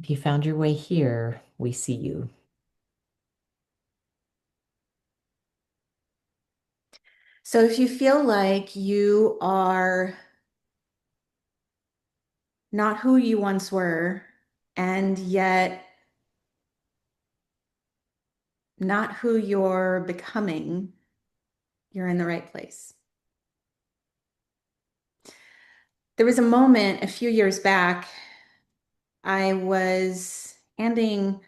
If you found your way here, we see you. So if you feel like you are not who you once were, and yet not who you're becoming, you're in the right place. There was a moment a few years back, I was handing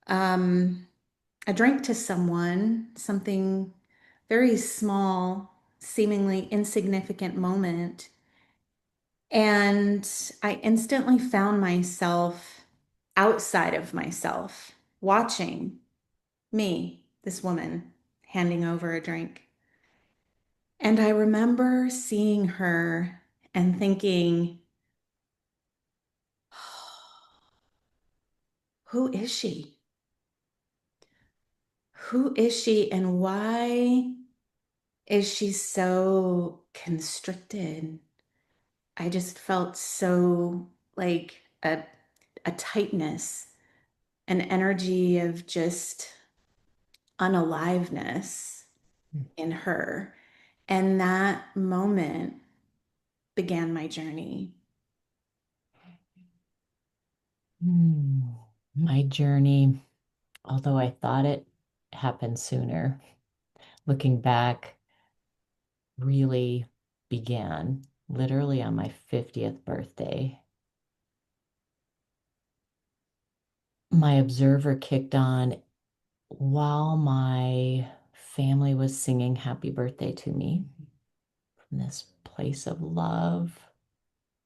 um, a drink to someone, something very small, seemingly insignificant moment. And I instantly found myself outside of myself, watching me, this woman, handing over a drink. And I remember seeing her and thinking, who is she? Who is she and why is she so constricted? I just felt so like a tightness, an energy of just unaliveness in her. And that moment began my journey. Hmm. My journey, although I thought it happened sooner, looking back, really began literally on my 50th birthday. My observer kicked on while my family was singing happy birthday to me from this place of love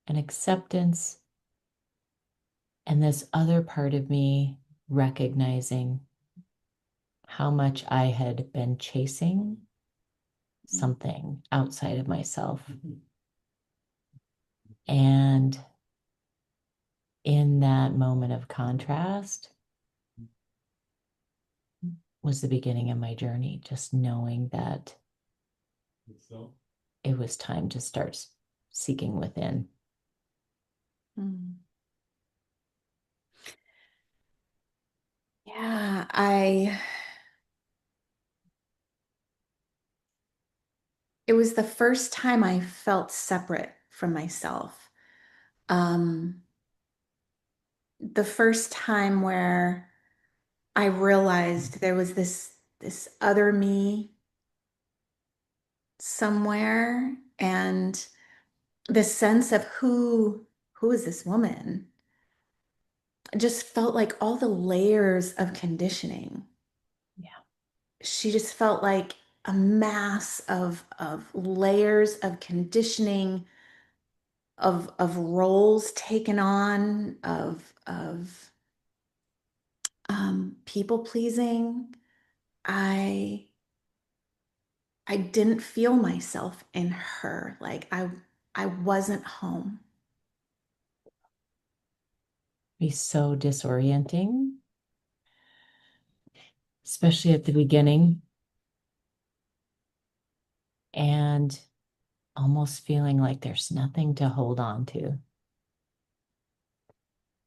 and acceptance. And this other part of me recognizing how much I had been chasing something outside of myself. And in that moment of contrast was the beginning of my journey, just knowing that it was time to start seeking within. Mm. Yeah, it was the first time I felt separate from myself. Um, the first time where I realized there was this other me somewhere, and the sense of who is this woman? It just felt like all the layers of conditioning. Yeah. She just felt like a mass of layers of conditioning, of roles taken on, of people pleasing. I I didn't feel myself in her. Like I wasn't home. Be so disorienting, especially at the beginning, and almost feeling like there's nothing to hold on to.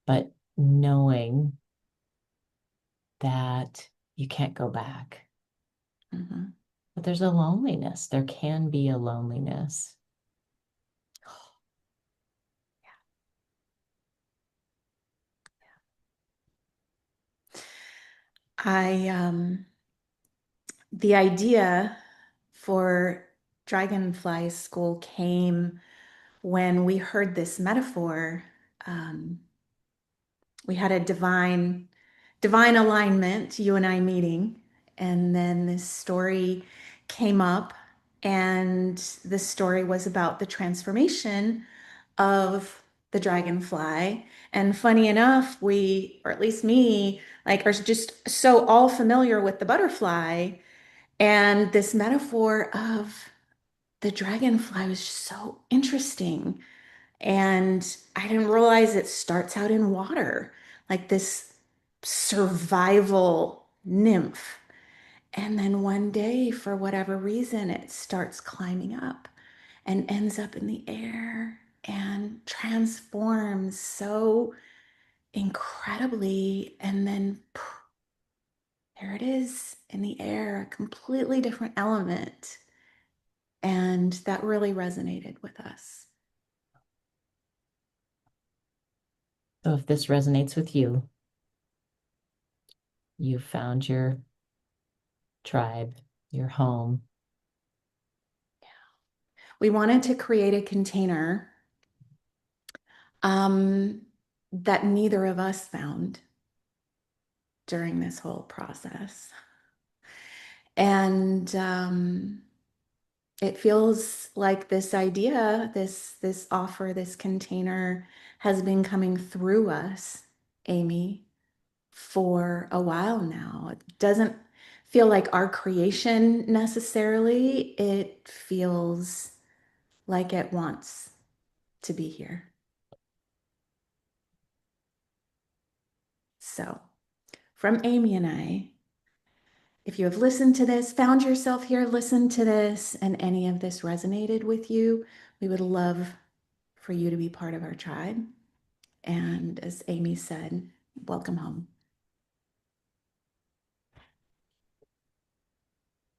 But knowing that you can't go back. Mhm. But there's a loneliness. There can be a loneliness. I The idea for Dragonfly School came when we heard this metaphor. Um, we had a divine alignment, you and I meeting, and then this story came up, and the story was about the transformation of the dragonfly. And funny enough, we, or at least me, like are just so all familiar with the butterfly, and this metaphor of the dragonfly was so interesting. And I didn't realize it starts out in water, like this survival nymph. And then one day, for whatever reason, it starts climbing up and ends up in the air and transforms so incredibly. And then there it is in the air, a completely different element. And that really resonated with us. So if this resonates with you, you found your tribe, your home. We wanted to create a container um, that neither of us found during this whole process. And it feels like this idea, this offer, this container has been coming through us, Amy, for a while now. It doesn't feel like our creation necessarily. It feels like it wants to be here. So, from Amy and I, if you have listened to this, found yourself here, listened to this, and any of this resonated with you, we would love for you to be part of our tribe. And as Amy said, welcome home.